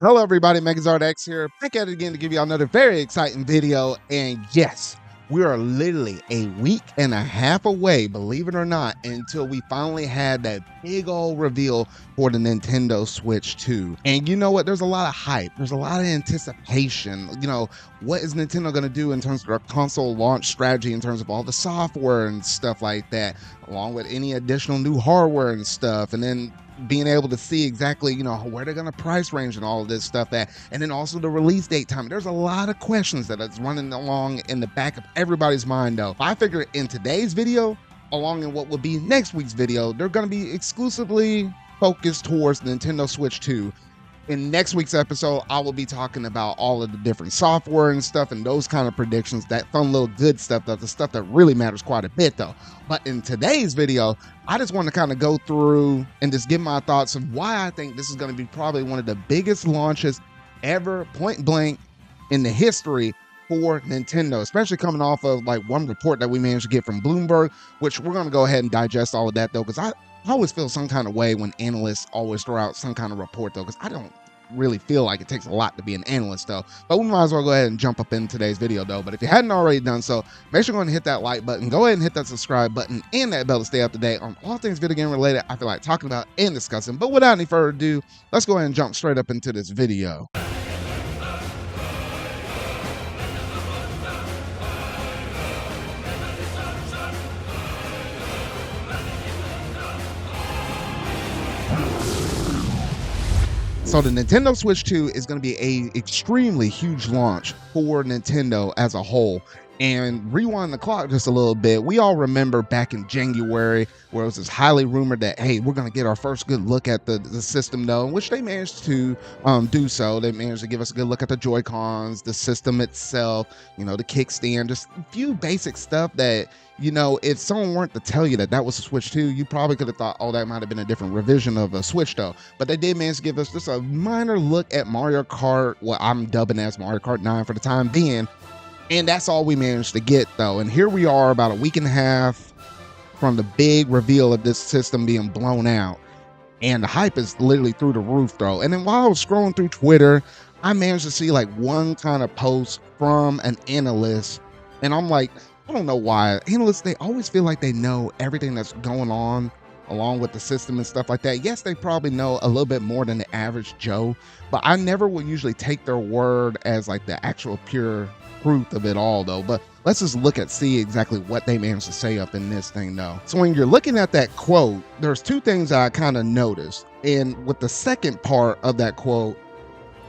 Hello everybody, MegazardX here, back at it again to give you another very exciting video. And yes, we are literally a week and a half away, believe it or not, until we finally had that big old reveal for the Nintendo Switch 2. And you know what? There's a lot of hype. There's a lot of anticipation. What is Nintendo going to do in terms of their console launch strategy, in terms of all the software and stuff like that, along with any additional new hardware and stuff. And then being able to see exactly, where they're going to price range and all of this stuff and then also the release date time. There's a lot of questions that is running along in the back of everybody's mind though. I figure in today's video, along in what will be next week's video, they're going to be exclusively focused towards Nintendo Switch 2. In next week's episode, I will be talking about all of the different software and stuff and those kind of predictions, that fun little good stuff, the stuff that really matters quite a bit though. But in today's video, I just want to kind of go through and just give my thoughts of why I think this is going to be probably one of the biggest launches ever, point blank, in the history for Nintendo, especially coming off of like one report that we managed to get from Bloomberg, which we're going to go ahead and digest all of that though, because I always feel some kind of way when analysts always throw out some kind of report though, because I don't really feel like it takes a lot to be an analyst though. But we might as well go ahead and jump up in today's video though. But if you hadn't already done so, make sure you go and hit that like button, go ahead and hit that subscribe button and that bell to stay up to date on all things video game related I feel like talking about and discussing. But without any further ado, let's go ahead and jump straight up into this video. So the Nintendo Switch 2 is going to be a extremely huge launch for Nintendo as a whole. And rewind the clock just a little bit, we all remember back in January where it was this highly rumored that, hey, we're going to get our first good look at the system though, in which they managed to do so. They managed to give us a good look at the Joy-Cons, the system itself, the kickstand, just a few basic stuff that, if someone weren't to tell you that that was a Switch 2, you probably could have thought, oh, that might have been a different revision of a Switch though. But they did manage to give us just a minor look at Mario Kart, what I'm dubbing as Mario Kart 9 for the time being. And that's all we managed to get though. And here we are about a week and a half from the big reveal of this system being blown out. And the hype is literally through the roof though. And then while I was scrolling through Twitter, I managed to see like one kind of post from an analyst. And I'm like, I don't know why. Analysts, they always feel like they know everything that's going on along with the system and stuff like that. Yes, they probably know a little bit more than the average Joe, but I never would usually take their word as like the actual pure truth of it all though. But let's just see exactly what they managed to say up in this thing though. So when you're looking at that quote, there's two things that I kind of noticed. And with the second part of that quote,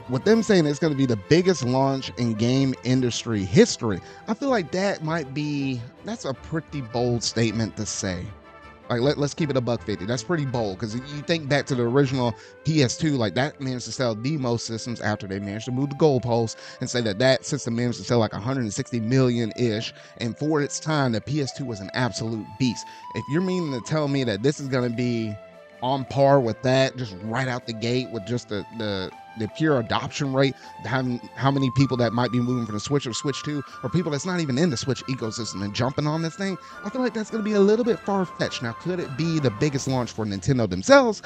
with them saying it's going to be the biggest launch in game industry history, I feel like that's a pretty bold statement to say. Like, let's keep it $150. That's pretty bold, because you think back to the original PS2, like that managed to sell the most systems after they managed to move the goalposts and say that system managed to sell like 160 million-ish. And for its time, the PS2 was an absolute beast. If you're meaning to tell me that this is going to be on par with that, just right out the gate with just the pure adoption rate, how many people that might be moving from the Switch or Switch 2, or people that's not even in the Switch ecosystem and jumping on this thing, I feel like that's going to be a little bit far-fetched. Now, could it be the biggest launch for Nintendo themselves?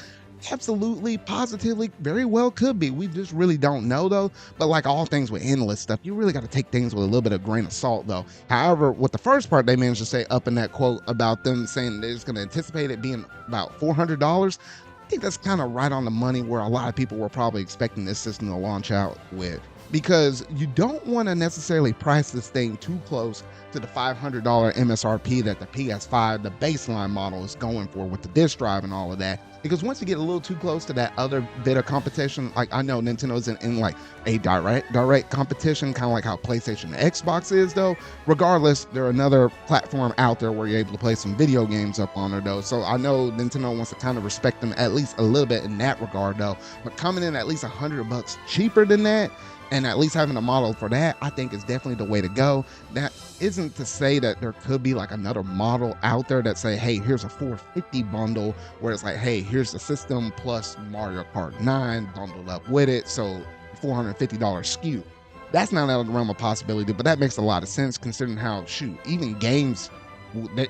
Absolutely, positively, very well could be. We just really don't know though. But like all things with endless stuff, you really got to take things with a little bit of grain of salt though. However, with the first part they managed to say up in that quote about them saying they're just going to anticipate it being about $400, I think that's kind of right on the money where a lot of people were probably expecting this system to launch out with. Because you don't want to necessarily price this thing too close to the $500 MSRP that the PS5, the baseline model, is going for with the disc drive and all of that. Because once you get a little too close to that other bit of competition, like I know Nintendo's in like a direct competition, kind of like how PlayStation and Xbox is though. Regardless, they're another platform out there where you're able to play some video games up on it though. So I know Nintendo wants to kind of respect them at least a little bit in that regard though. But coming in at least $100 cheaper than that, and at least having a model for that, I think is definitely the way to go. That isn't to say that there could be like another model out there that say, hey, here's a $450 bundle, where it's like, hey, here's the system plus Mario Kart 9 bundled up with it, so $450 SKU. That's not out of the realm of possibility, but that makes a lot of sense considering how, shoot, even games,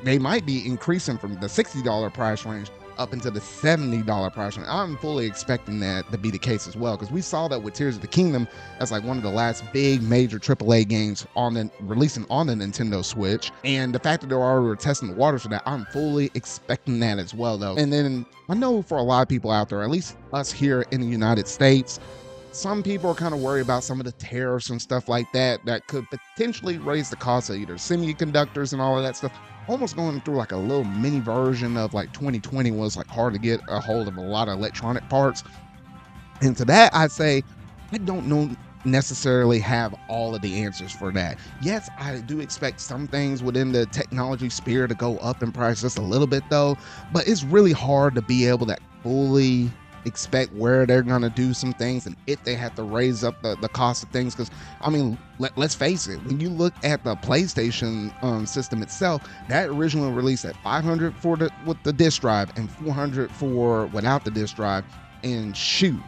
they might be increasing from the $60 price range up into the $70 price range. I'm fully expecting that to be the case as well, because we saw that with Tears of the Kingdom as like one of the last big major AAA games releasing on the Nintendo Switch, and the fact that they're already testing the waters for that, I'm fully expecting that as well though. And then I know for a lot of people out there, at least us here in the United States, some people are kind of worried about some of the tariffs and stuff like that that could potentially raise the cost of either semiconductors and all of that stuff. Almost going through like a little mini version of like 2020 was like hard to get a hold of a lot of electronic parts. And to that, I'd say I don't know necessarily have all of the answers for that. Yes, I do expect some things within the technology sphere to go up in price just a little bit though, but it's really hard to be able to fully expect where they're going to do some things and if they have to raise up the cost of things. Because I mean, let's face it, when you look at the PlayStation system itself, that originally released at $500 for with the disc drive and $400 for without the disc drive, and shoot,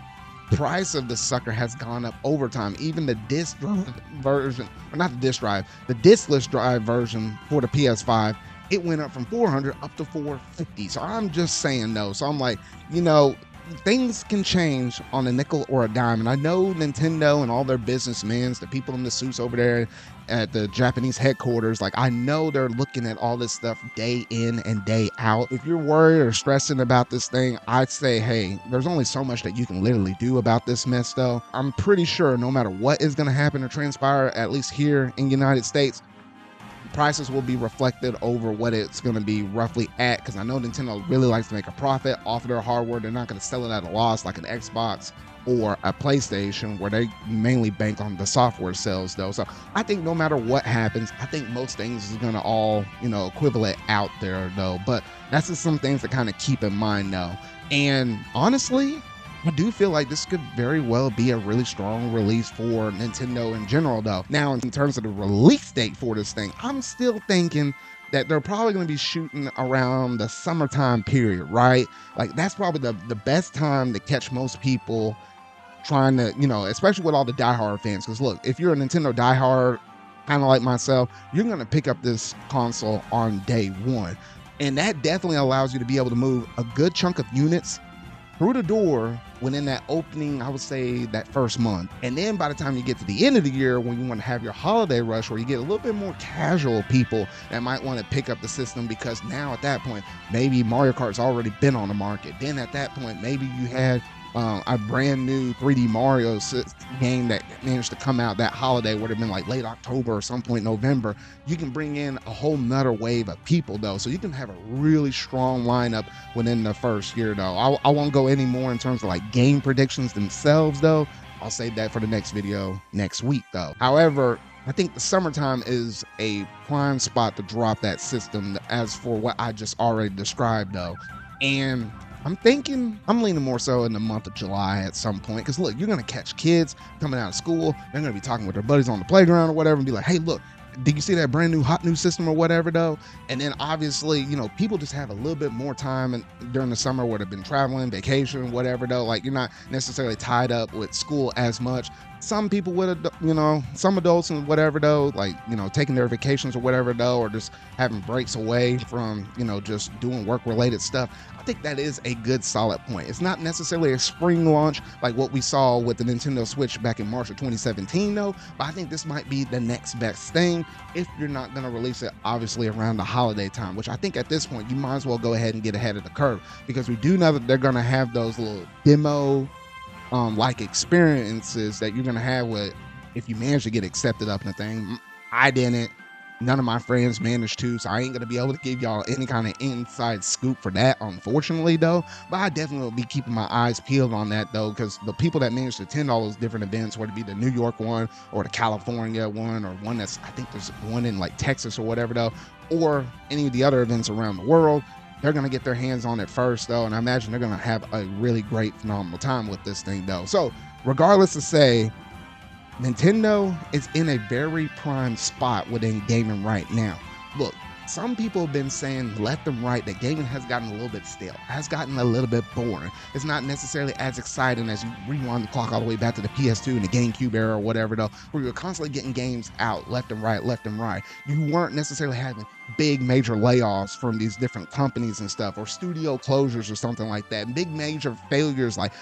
price of the sucker has gone up over time. Even the disc drive version, or not the disc drive, the discless drive version for the PS5, it went up from $400 up to $450. So I'm just saying though, so I'm like, you know, things can change on a nickel or a dime. And I know Nintendo and all their businessmen, the people in the suits over there at the Japanese headquarters, like I know they're looking at all this stuff day in and day out. If you're worried or stressing about this thing, I'd say, hey, there's only so much that you can literally do about this mess though. I'm pretty sure no matter what is going to happen or transpire, at least here in the United States, prices will be reflected over what it's going to be roughly at, because I know Nintendo really likes to make a profit off of their hardware. They're not going to sell it at a loss like an Xbox or a PlayStation, where they mainly bank on the software sales though. So I think no matter what happens, I think most things is going to all, you know, equivalent out there though. But that's just some things to kind of keep in mind though. And honestly, I do feel like this could very well be a really strong release for Nintendo in general though. Now, in terms of the release date for this thing, I'm still thinking that they're probably going to be shooting around the summertime period, right? Like that's probably the best time to catch most people trying to, you know, especially with all the diehard fans. Because look, if you're a Nintendo diehard, kind of like myself, you're going to pick up this console on day one. And that definitely allows you to be able to move a good chunk of units through the door within that opening, I would say that first month. And then by the time you get to the end of the year, when you want to have your holiday rush, where you get a little bit more casual people that might want to pick up the system, because now at that point, maybe Mario Kart's already been on the market. Then at that point, maybe you had a brand new 3D Mario game that managed to come out that holiday, would have been like late October or some point November. You can bring in a whole nother wave of people though, so you can have a really strong lineup within the first year though. I won't go any more in terms of like game predictions themselves though. I'll save that for the next video next week though. However, I think the summertime is a prime spot to drop that system, as for what I just already described though. And I'm leaning more so in the month of July at some point, because look, you're going to catch kids coming out of school. They're going to be talking with their buddies on the playground or whatever and be like, hey, look, did you see that brand new hot new system or whatever though? And then obviously, you know, people just have a little bit more time during the summer where they've been traveling, vacation, whatever though. Like you're not necessarily tied up with school as much. Some people with, you know, some adults and whatever though, like, you know, taking their vacations or whatever though, or just having breaks away from, you know, just doing work related stuff. I think that is a good solid point. It's not necessarily a spring launch like what we saw with the Nintendo Switch back in March of 2017 though, but I think this might be the next best thing if you're not going to release it obviously around the holiday time, which I think at this point you might as well go ahead and get ahead of the curve, because we do know that they're going to have those little demo like experiences that you're going to have with, if you manage to get accepted up in the thing. I didn't. None of my friends managed to, so I ain't gonna be able to give y'all any kind of inside scoop for that, unfortunately though. But I definitely will be keeping my eyes peeled on that though, because the people that managed to attend all those different events, whether it be the New York one or the California one, or one that's, I think there's one in like Texas or whatever though, or any of the other events around the world, they're going to get their hands on it first though, and I imagine they're going to have a really great, phenomenal time with this thing though. So regardless to say, Nintendo is in a very prime spot within gaming right now. Look, some people have been saying left and right that gaming has gotten a little bit stale, has gotten a little bit boring. It's not necessarily as exciting as you rewind the clock all the way back to the PS2 and the GameCube era or whatever though, where you're constantly getting games out left and right, left and right. You weren't necessarily having big major layoffs from these different companies and stuff, or studio closures or something like that. Big major failures like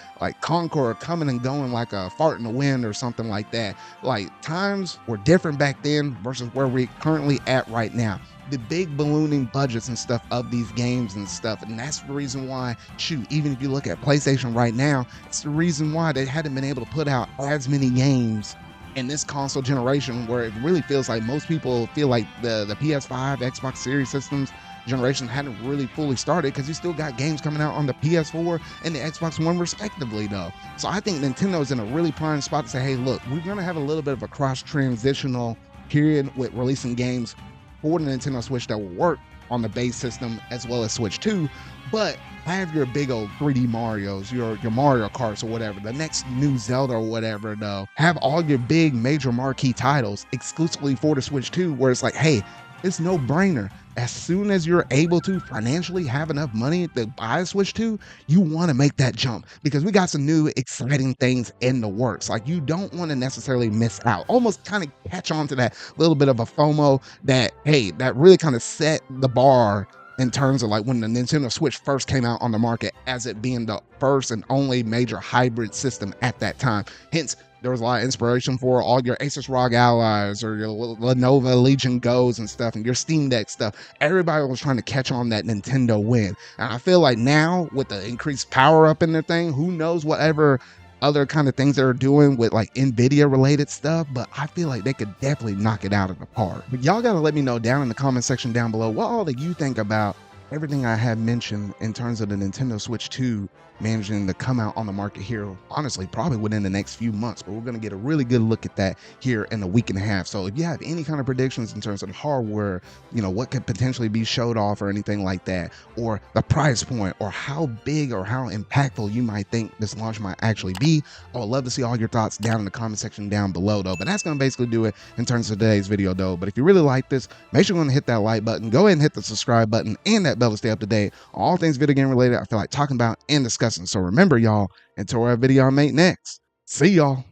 Concord coming and going like a fart in the wind or something like that. Like times were different back then versus where we're currently at right now. The big ballooning budgets and stuff of these games and stuff. And that's the reason why, shoot, even if you look at PlayStation right now, it's the reason why they hadn't been able to put out as many games in this console generation, where it really feels like most people feel like the PS5, Xbox Series systems generation hadn't really fully started, because you still got games coming out on the PS4 and the Xbox One respectively though. So I think Nintendo's in a really prime spot to say, hey, look, we're going to have a little bit of a cross transitional period with releasing games for the Nintendo Switch that will work on the base system as well as Switch 2, but have your big old 3D Marios, your Mario Karts or whatever, the next new Zelda or whatever though. Have all your big major marquee titles exclusively for the Switch 2, where it's like, hey, it's no brainer. As soon as you're able to financially have enough money to buy a Switch 2, you want to make that jump, because we got some new exciting things in the works. Like, you don't want to necessarily miss out. Almost kind of catch on to that little bit of a FOMO that, hey, that really kind of set the bar in terms of like when the Nintendo Switch first came out on the market, as it being the first and only major hybrid system at that time. Hence, there was a lot of inspiration for all your Asus ROG allies or your Lenovo Legion Go's and stuff, and your Steam Deck stuff. Everybody was trying to catch on that Nintendo win. And I feel like now with the increased power up in their thing, who knows whatever other kind of things they're doing with like NVIDIA related stuff, but I feel like they could definitely knock it out of the park. But y'all gotta let me know down in the comment section down below what all that you think about everything I have mentioned in terms of the Nintendo Switch 2 managing to come out on the market here, honestly, probably within the next few months. But we're going to get a really good look at that here in a week and a half. So if you have any kind of predictions in terms of hardware, you know, what could potentially be showed off or anything like that, or the price point, or how big or how impactful you might think this launch might actually be, I would love to see all your thoughts down in the comment section down below though. But that's going to basically do it in terms of today's video though. But if you really like this, make sure you're going to hit that like button, go ahead and hit the subscribe button and that bell to stay up to date on all things video game related I feel like talking about and discussing. So remember y'all, until our video I make next, see y'all.